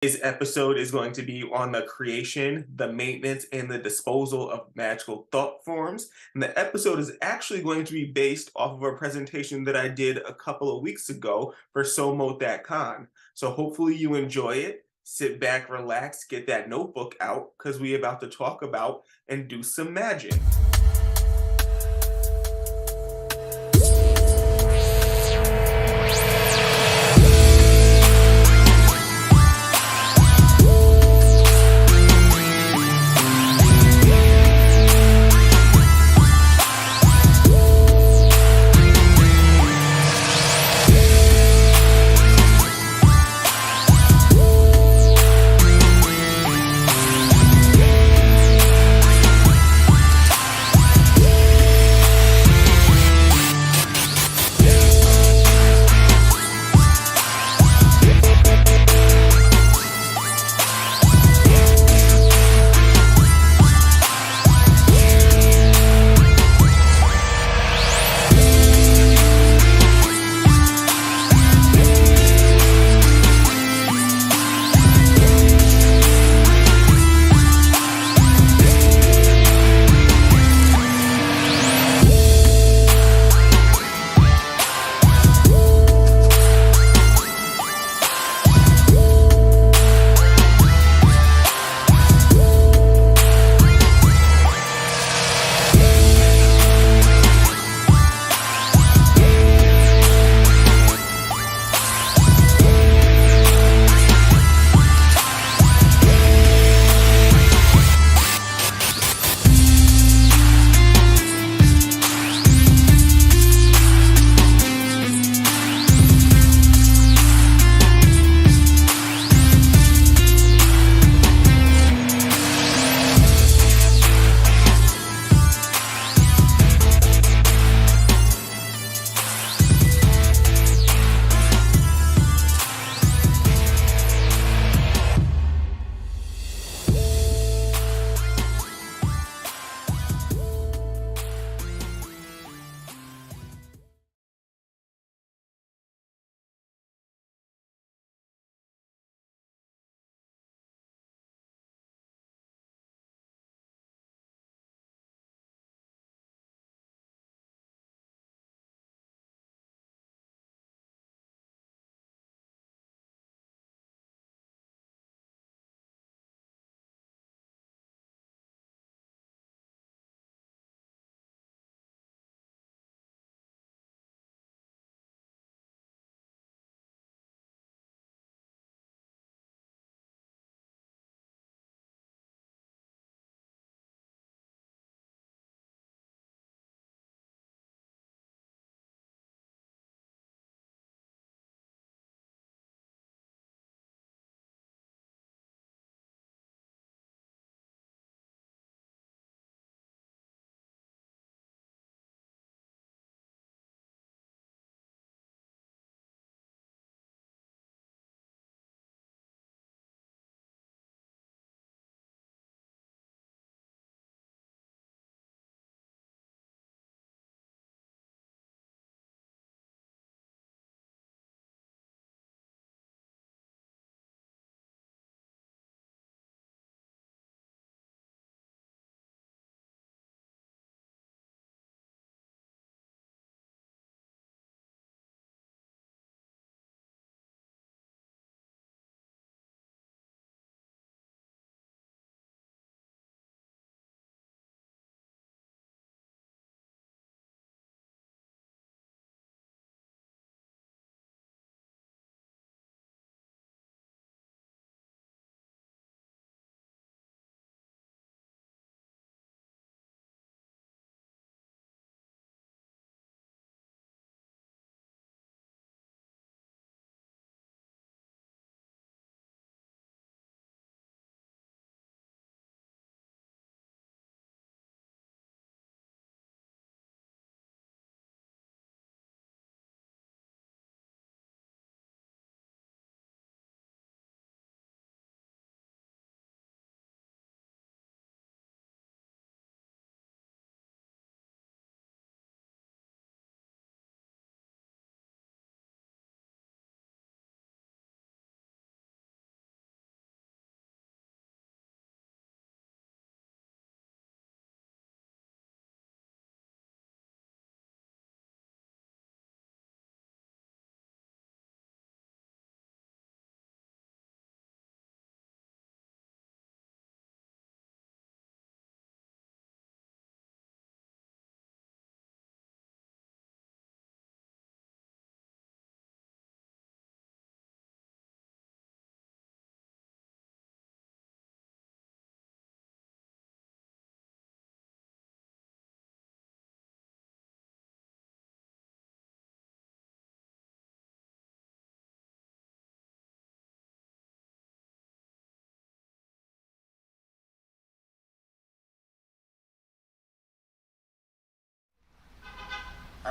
Today's episode is going to be on the creation, the maintenance, and the disposal of magical thought forms. And the episode is actually going to be based off of a presentation that I did a couple of weeks ago for SoMo.con. So hopefully you enjoy it. Sit back, relax, get that notebook out, because we're about to talk about and do some magic.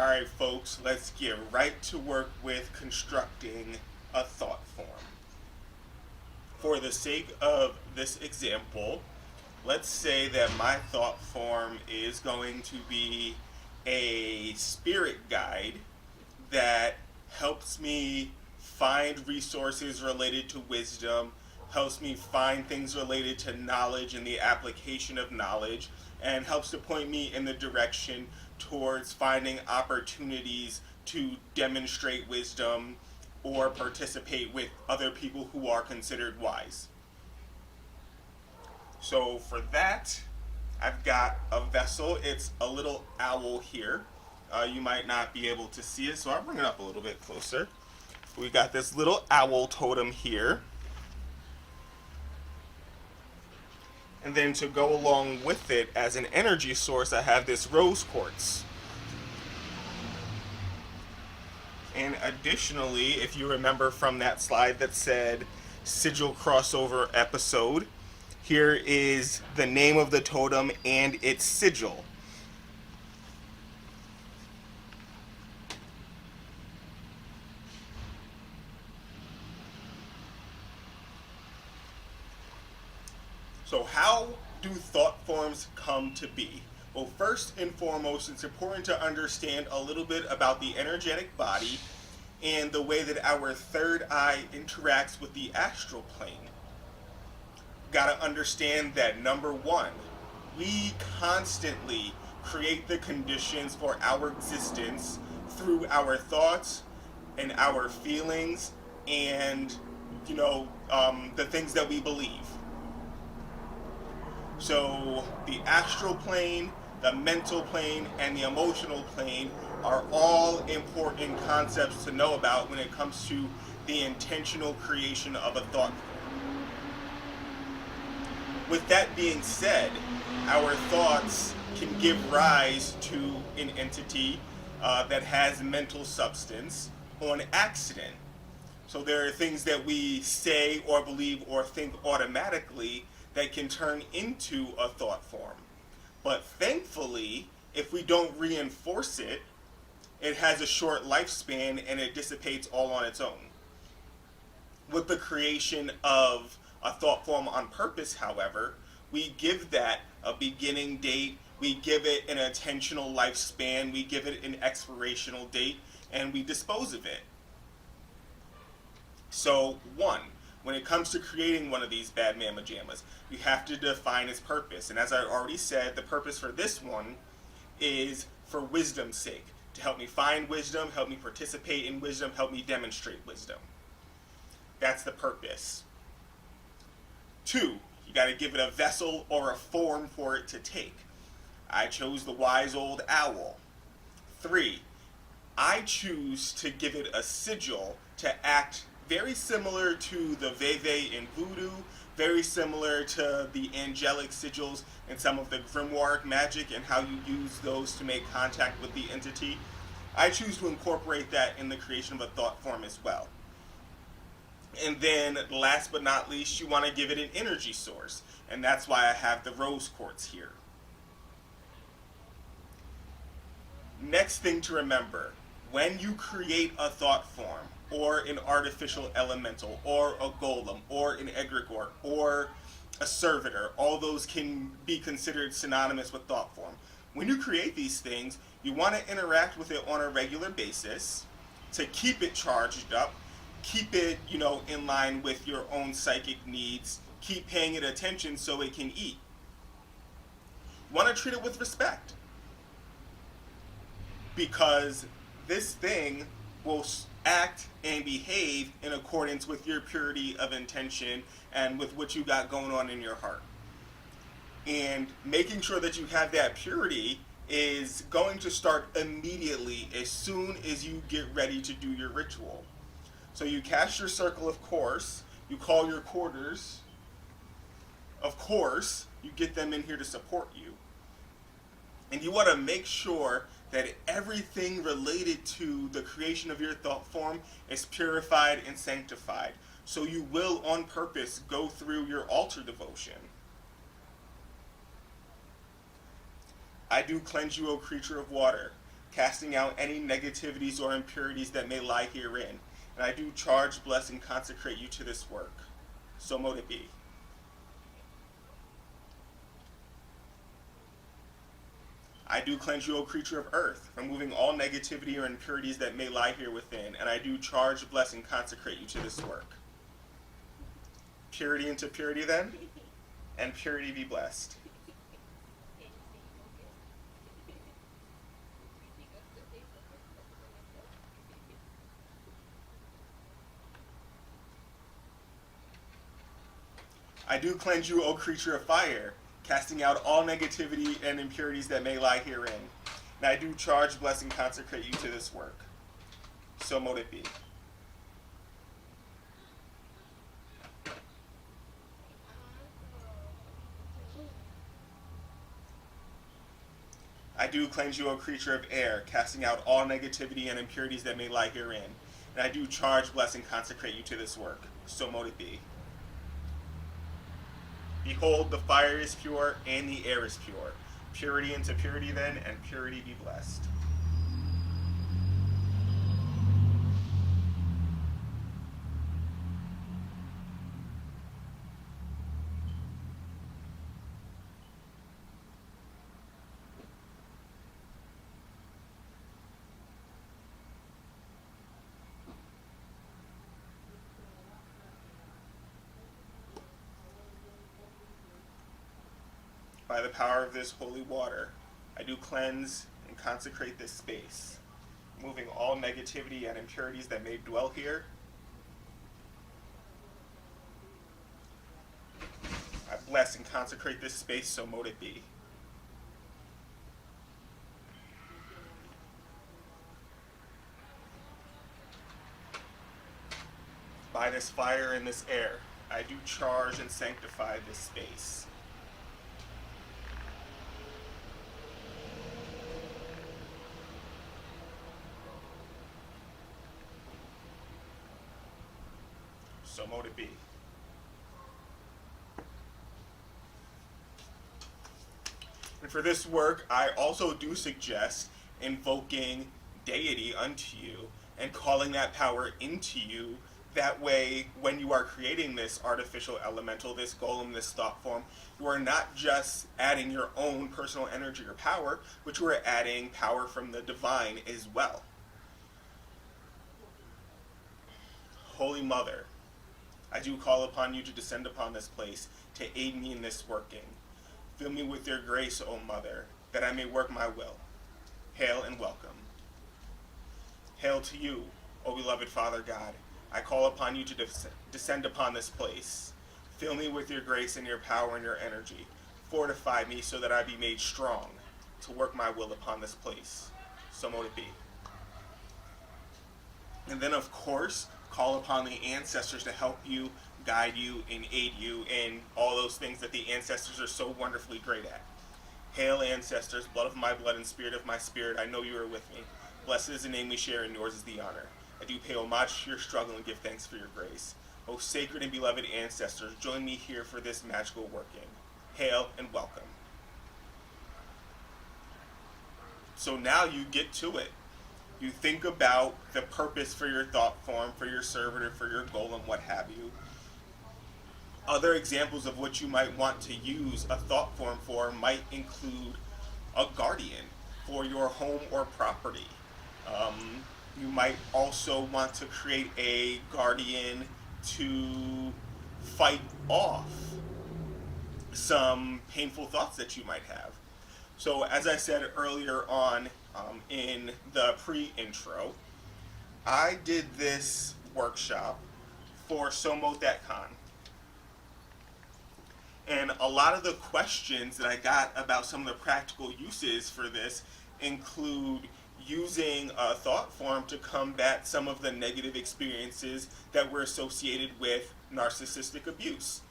Alright folks, let's get right to work with constructing a thought form. For the sake of this example, let's say that my thought form is going to be a spirit guide that helps me find resources related to wisdom, helps me find things related to knowledge and the application of knowledge, and helps to point me in the direction towards finding opportunities to demonstrate wisdom or participate with other people who are considered wise. So for that, I've got a vessel. It's a little owl here. You might not be able to see it, so I'll bring it up a little bit closer. We got this little owl totem here. And then to go along with it as an energy source, I have this rose quartz. And additionally, if you remember from that slide that said sigil crossover episode, here is the name of the totem and its sigil. So how do thought forms come to be? Well, first and foremost, it's important to understand a little bit about the energetic body and the way that our third eye interacts with the astral plane. Gotta understand that number one, we constantly create the conditions for our existence through our thoughts and our feelings and, the things that we believe. So the astral plane, the mental plane, and the emotional plane are all important concepts to know about when it comes to the intentional creation of a thought form. With that being said, our thoughts can give rise to an entity that has mental substance on accident. So there are things that we say or believe or think automatically that can turn into a thought form. But thankfully, if we don't reinforce it, it has a short lifespan and it dissipates all on its own. With the creation of a thought form on purpose, however, we give that a beginning date, we give it an intentional lifespan, we give it an expirational date, and we dispose of it. So, one, when it comes to creating one of these bad mamma jammas, we have to define its purpose. And as I already said, the purpose for this one is for wisdom's sake. To help me find wisdom, help me participate in wisdom, help me demonstrate wisdom. That's the purpose. Two, you got to give it a vessel or a form for it to take. I chose the wise old owl. Three, I choose to give it a sigil to act very similar to the Veve in Voodoo, very similar to the angelic sigils in some of the grimoire magic and how you use those to make contact with the entity. I choose to incorporate that in the creation of a thought form as well. And then last but not least, you want to give it an energy source, and that's why I have the rose quartz here. Next thing to remember, when you create a thought form, or an artificial elemental, or a golem, or an egregore, or a servitor, all those can be considered synonymous with thought form. When you create these things, you want to interact with it on a regular basis to keep it charged up, keep it, in line with your own psychic needs, keep paying it attention so it can eat. You want to treat it with respect, because this thing will act and behave in accordance with your purity of intention and with what you got going on in your heart. And making sure that you have that purity is going to start immediately as soon as you get ready to do your ritual. So you cast your circle, of course, you call your quarters, of course, you get them in here to support you. And you want to make sure that everything related to the creation of your thought form is purified and sanctified. So you will, on purpose, go through your altar devotion. I do cleanse you, O creature of water. casting out any negativities or impurities that may lie herein. And I do charge, bless, and consecrate you to this work. So mote it be. I do cleanse you, O creature of earth, removing all negativity or impurities that may lie here within, and I do charge, bless, and consecrate you to this work. Purity into purity then, and purity be blessed. I do cleanse you, O creature of fire, casting out all negativity and impurities that may lie herein. And I do charge, bless, and consecrate you to this work. So mote it be. I do cleanse you, O creature of air, casting out all negativity and impurities that may lie herein. And I do charge, bless, and consecrate you to this work. So mote it be. Behold, the fire is pure and the air is pure. Purity into purity then, and purity be blessed. By the power of this holy water, I do cleanse and consecrate this space, removing all negativity and impurities that may dwell here. I bless and consecrate this space, so mote it be. By this fire and this air, I do charge and sanctify this space. So mote it be. And for this work, I also do suggest invoking deity unto you and calling that power into you. That way, when you are creating this artificial elemental, this golem, this thought form, you are not just adding your own personal energy or power, but you are adding power from the divine as well. Holy Mother, I do call upon you to descend upon this place, to aid me in this working. Fill me with your grace, O Mother, that I may work my will. Hail and welcome. Hail to you, O beloved Father God. I call upon you to descend upon this place. Fill me with your grace and your power and your energy. Fortify me so that I be made strong to work my will upon this place. So mote it be. And then, of course, call upon the ancestors to help you, guide you, and aid you in all those things that the ancestors are so wonderfully great at. Hail, ancestors, blood of my blood and spirit of my spirit, I know you are with me. Blessed is the name we share, and yours is the honor. I do pay homage to your struggle and give thanks for your grace. O sacred and beloved ancestors, join me here for this magical working. Hail and welcome. So now you get to it. You think about the purpose for your thought form, for your servitor, for your golem, what have you. Other examples of what you might want to use a thought form for might include a guardian for your home or property. You might also want to create a guardian to fight off some painful thoughts that you might have. So as I said earlier on in the pre-intro, I did this workshop for SoMo.con. And a lot of the questions that I got about some of the practical uses for this include using a thought form to combat some of the negative experiences that were associated with narcissistic abuse.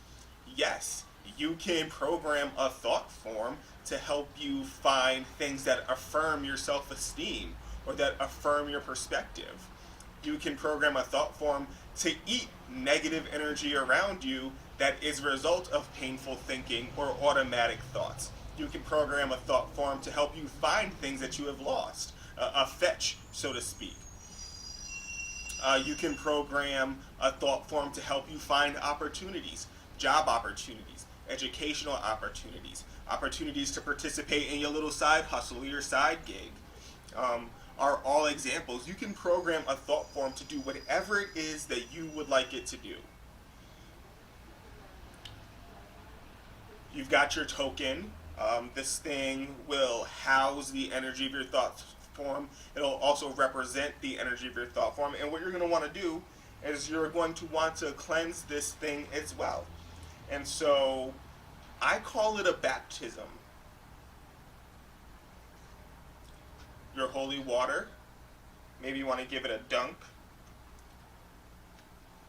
Yes, you can program a thought form to help you find things that affirm your self-esteem or that affirm your perspective. You can program a thought form to eat negative energy around you that is a result of painful thinking or automatic thoughts. You can program a thought form to help you find things that you have lost. a fetch, so to speak. You can program a thought form to help you find opportunities, job opportunities, educational opportunities, opportunities to participate in your little side hustle, your side gig. Are all examples. You can program a thought form to do whatever it is that you would like it to do. You've got your token. This thing will house the energy of your thought form. It'll also represent the energy of your thought form. And what you're going to want to do is you're going to want to cleanse this thing as well. And so I call it a baptism. Your holy water, maybe you want to give it a dunk.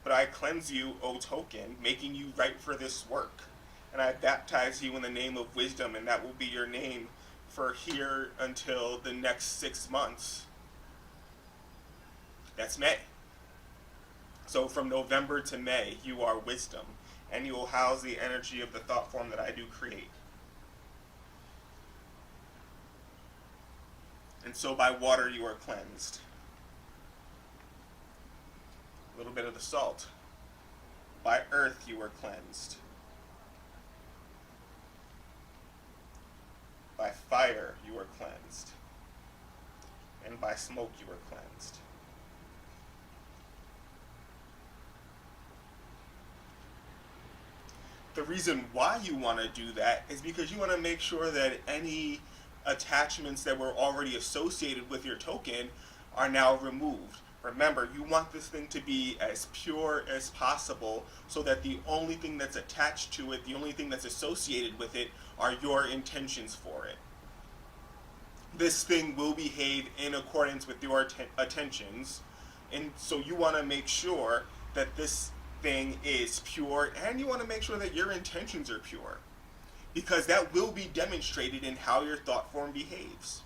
But I cleanse you, O token, making you right for this work. And I baptize you in the name of wisdom, and that will be your name for here until the next 6 months. That's May. So from November to May, you are wisdom, and you will house the energy of the thought form that I do create. And so by water you are cleansed. A little bit of the salt. By earth you are cleansed. By fire you are cleansed. And by smoke you are cleansed. The reason why you want to do that is because you want to make sure that any attachments that were already associated with your token are now removed. Remember, you want this thing to be as pure as possible so that the only thing that's attached to it, the only thing that's associated with it, are your intentions for it. This thing will behave in accordance with your attentions, and so you want to make sure that this thing is pure, and you want to make sure that your intentions are pure, because that will be demonstrated in how your thought form behaves.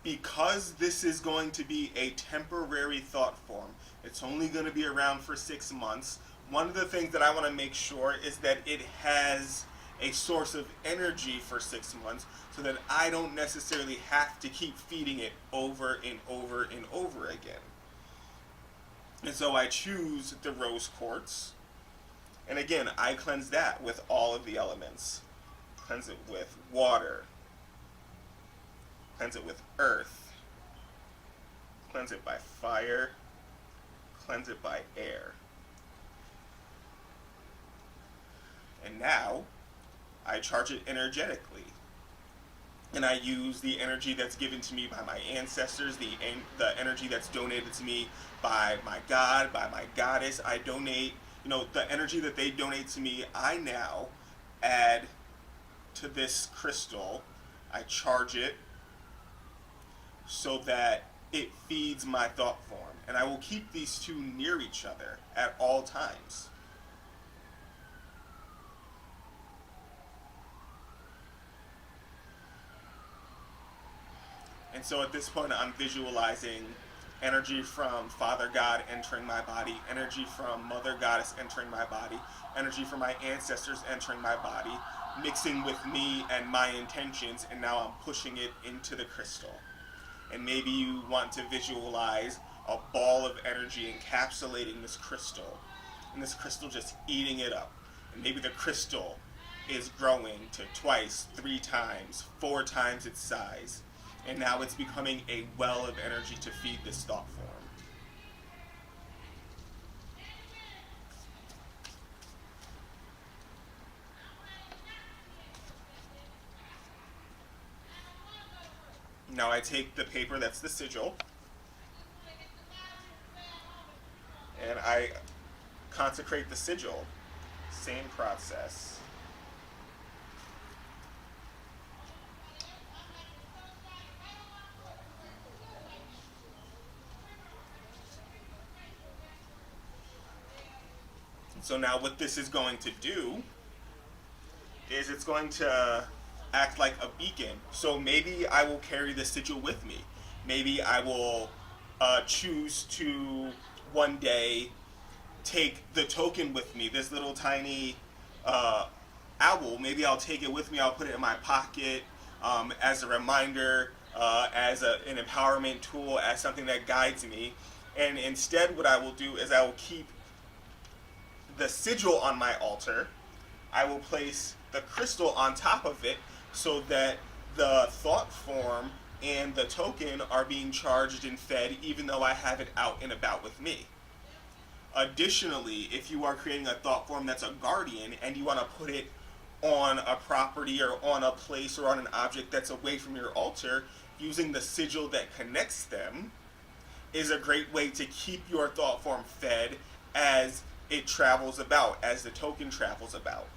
Because this is going to be a temporary thought form, it's only going to be around for 6 months. One of the things that I want to make sure is that it has a source of energy for 6 months so that I don't necessarily have to keep feeding it over and over and over again. And so I choose the rose quartz. And again, I cleanse that with all of the elements. Cleanse it with water. Cleanse it with earth. Cleanse it by fire. Cleanse it by air. And now, I charge it energetically. And I use the energy that's given to me by my ancestors, the energy that's donated to me by my God, by my goddess. I donate, the energy that they donate to me, I now add to this crystal. I charge it so that it feeds my thought form. And I will keep these two near each other at all times. And so at this point, I'm visualizing energy from Father God entering my body, energy from Mother Goddess entering my body, energy from my ancestors entering my body, mixing with me and my intentions, and now I'm pushing it into the crystal. And maybe you want to visualize a ball of energy encapsulating this crystal, and this crystal just eating it up. And maybe the crystal is growing to 2x, 3x, 4x its size. And now it's becoming a well of energy to feed this thought form. Now I take the paper that's the sigil, and I consecrate the sigil. Same process. So now what this is going to do is it's going to act like a beacon. So maybe I will carry the sigil with me. Maybe I will choose to one day take the token with me, this little tiny uh, owl. Maybe I'll take it with me. I'll put it in my pocket as a reminder, an empowerment tool, as something that guides me. And instead, what I will do is I will keep the sigil on my altar. I will place the crystal on top of it so that the thought form and the token are being charged and fed even though I have it out and about with me. Additionally, if you are creating a thought form that's a guardian and you want to put it on a property or on a place or on an object that's away from your altar, using the sigil that connects them is a great way to keep your thought form fed as it travels about, as the token travels about.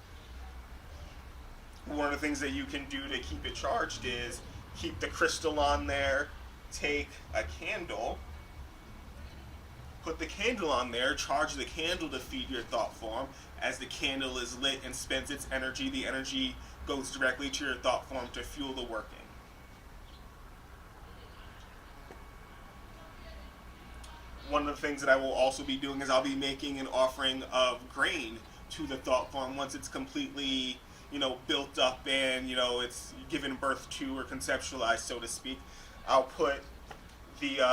One of the things that you can do to keep it charged is keep the crystal on there, take a candle, put the candle on there, charge the candle to feed your thought form. As the candle is lit and spends its energy, the energy goes directly to your thought form to fuel the working. One of the things that I will also be doing is I'll be making an offering of grain to the thought form once it's completely, built up and, it's given birth to or conceptualized, so to speak. I'll put the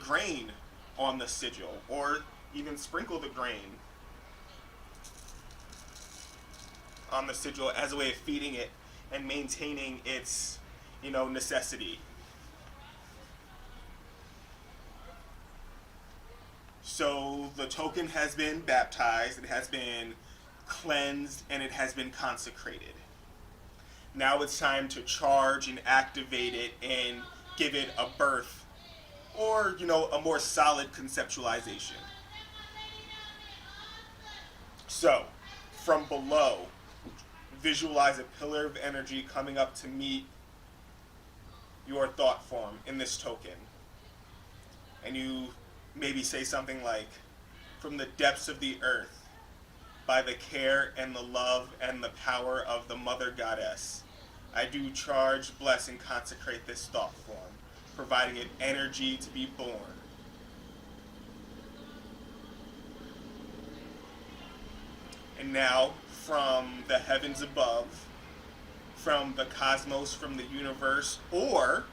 grain on the sigil, or even sprinkle the grain on the sigil as a way of feeding it and maintaining its, necessity. So the token has been baptized, it has been cleansed, and it has been consecrated. Now it's time to charge and activate it and give it a birth, or, a more solid conceptualization. So, from below, visualize a pillar of energy coming up to meet your thought form in this token. And you maybe say something like, from the depths of the earth, by the care and the love and the power of the Mother Goddess, I do charge, bless, and consecrate this thought form, providing it energy to be born. And now, from the heavens above, from the cosmos, from the universe, or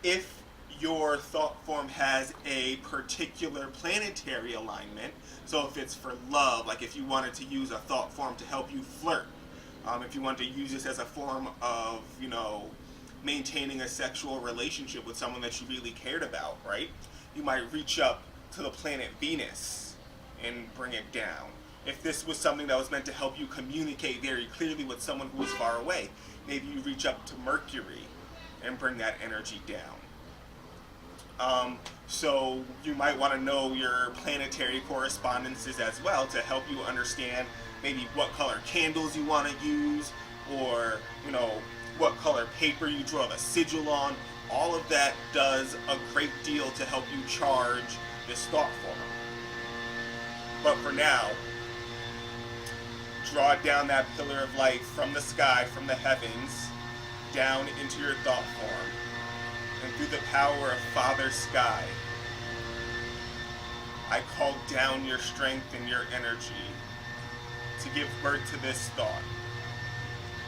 if your thought form has a particular planetary alignment, so if it's for love, like if you wanted to use a thought form to help you flirt, if you want to use this as a form of, maintaining a sexual relationship with someone that you really cared about, right? You might reach up to the planet Venus and bring it down. If this was something that was meant to help you communicate very clearly with someone who is far away, maybe you reach up to Mercury and bring that energy down. So you might want to know your planetary correspondences as well to help you understand maybe what color candles you want to use, or, what color paper you draw the sigil on. All of that does a great deal to help you charge this thought form. But for now, draw down that pillar of light from the sky, from the heavens, down into your thought form. And through the power of Father Sky, I call down your strength and your energy to give birth to this thought,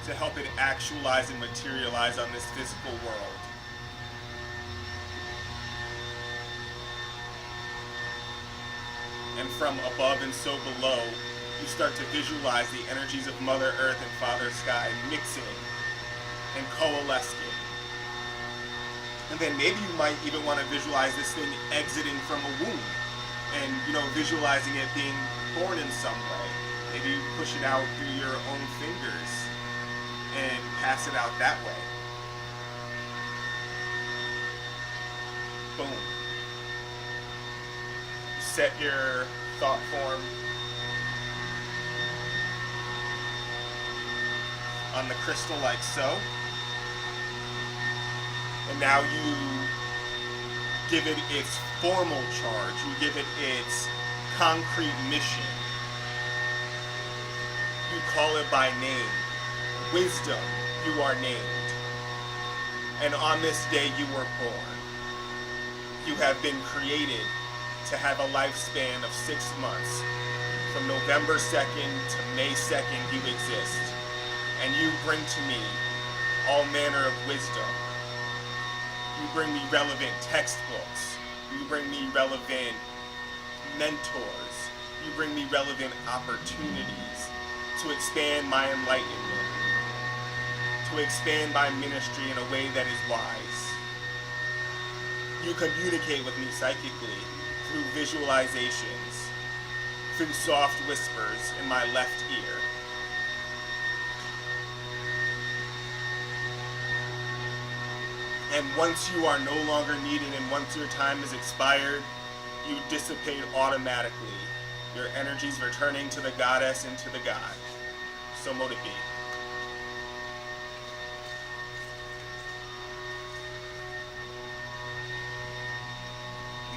to help it actualize and materialize on this physical world. And from above and so below, you start to visualize the energies of Mother Earth and Father Sky mixing and coalescing. And then maybe you might even want to visualize this thing exiting from a womb and, visualizing it being born in some way. Maybe you push it out through your own fingers and pass it out that way. Boom. Set your thought form on the crystal like so. And now you give it its formal charge. You give it its concrete mission. You call it by name. Wisdom, you are named. And on this day you were born. You have been created to have a lifespan of 6 months, From November 2nd to May 2nd, you exist. And you bring to me all manner of wisdom. You bring me relevant textbooks. You bring me relevant mentors. You bring me relevant opportunities to expand my enlightenment, to expand my ministry in a way that is wise. You communicate with me psychically through visualizations, through soft whispers in my left ear. And once you are no longer needed and once your time is expired, you dissipate automatically. Your energies returning to the goddess and to the god. So mote it be.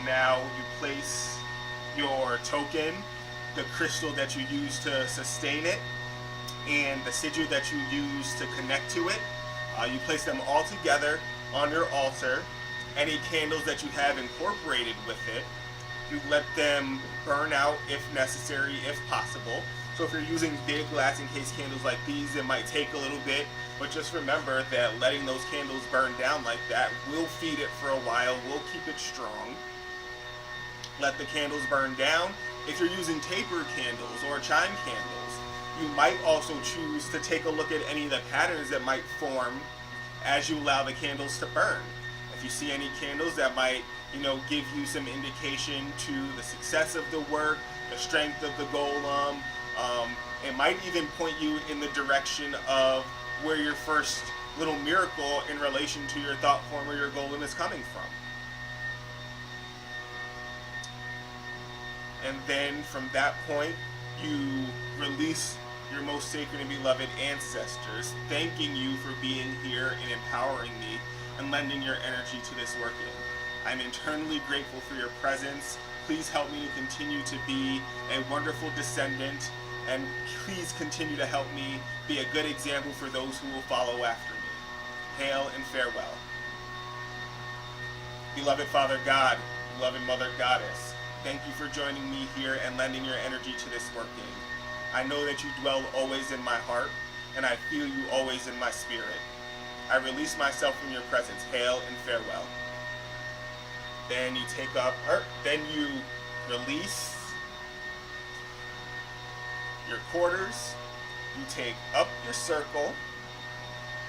Now you place your token, the crystal that you use to sustain it, and the sigil that you use to connect to it. You place them all together on your altar. Any candles that you have incorporated with it, you let them burn out if necessary, if possible. So if you're using big glass encased candles like these, it might take a little bit, but just remember that letting those candles burn down like that will feed it for a while, will keep it strong. Let the candles burn down. If you're using taper candles or chime candles, you might also choose to take a look at any of the patterns that might form as you allow the candles to burn. If you see any candles that might, give you some indication to the success of the work, the strength of the golem, it might even point you in the direction of where your first little miracle in relation to your thought form or your golem is coming from. And then from that point, you release your most sacred and beloved ancestors, thanking you for being here and empowering me and lending your energy to this working. I'm eternally grateful for your presence. Please help me to continue to be a wonderful descendant, and please continue to help me be a good example for those who will follow after me. Hail and farewell. Beloved Father God, beloved Mother Goddess, thank you for joining me here and lending your energy to this working. I know that you dwell always in my heart, and I feel you always in my spirit. I release myself from your presence. Hail and farewell. Then you take up, then you release your quarters, you take up your circle,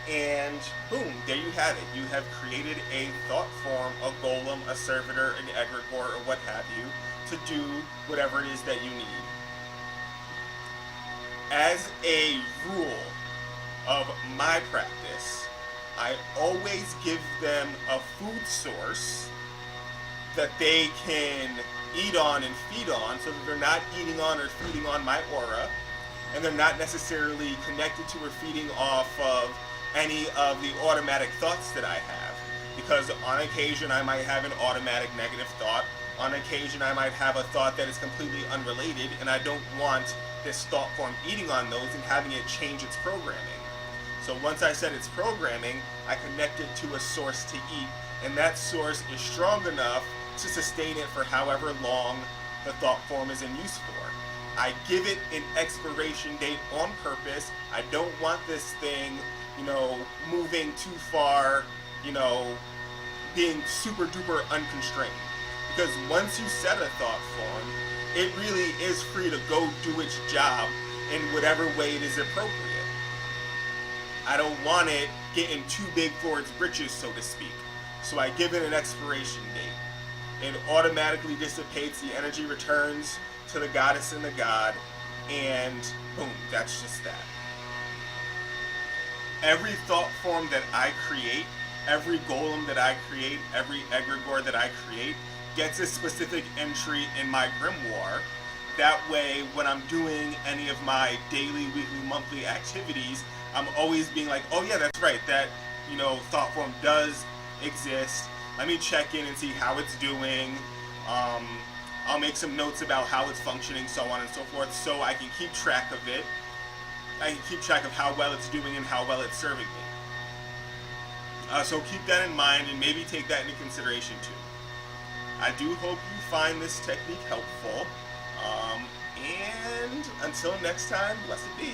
and boom, there you have it. You have created a thought form, a golem, a servitor, an egregore, or what have you, to do whatever it is that you need. As a rule of my practice, I always give them a food source that they can eat on and feed on, so that they're not eating on or feeding on my aura, and they're not necessarily connected to or feeding off of any of the automatic thoughts that I have. Because on occasion I might have an automatic negative thought, on occasion I might have a thought that is completely unrelated, and I don't want this thought form eating on those and having it change its programming. So once I set its programming, I connect it to a source to eat, and that source is strong enough to sustain it for however long the thought form is in use for. I give it an expiration date on purpose. I don't want this thing, moving too far, being super duper unconstrained. Because once you set a thought form, it really is free to go do its job in whatever way it is appropriate. I don't want it getting too big for its britches, so to speak. So I give it an expiration date. It automatically dissipates, the energy returns to the goddess and the god, and boom, that's just that. Every thought form that I create, every golem that I create, every egregore that I create, gets a specific entry in my grimoire. That way, when I'm doing any of my daily, weekly, monthly activities, I'm always being like, oh yeah, that's right, that, thought form does exist. Let me check in and see how it's doing. I'll make some notes about how it's functioning, so on and so forth, so I can keep track of it. I can keep track of how well it's doing and how well it's serving me. So keep that in mind and maybe take that into consideration too. I do hope you find this technique helpful. And until next time, blessed be.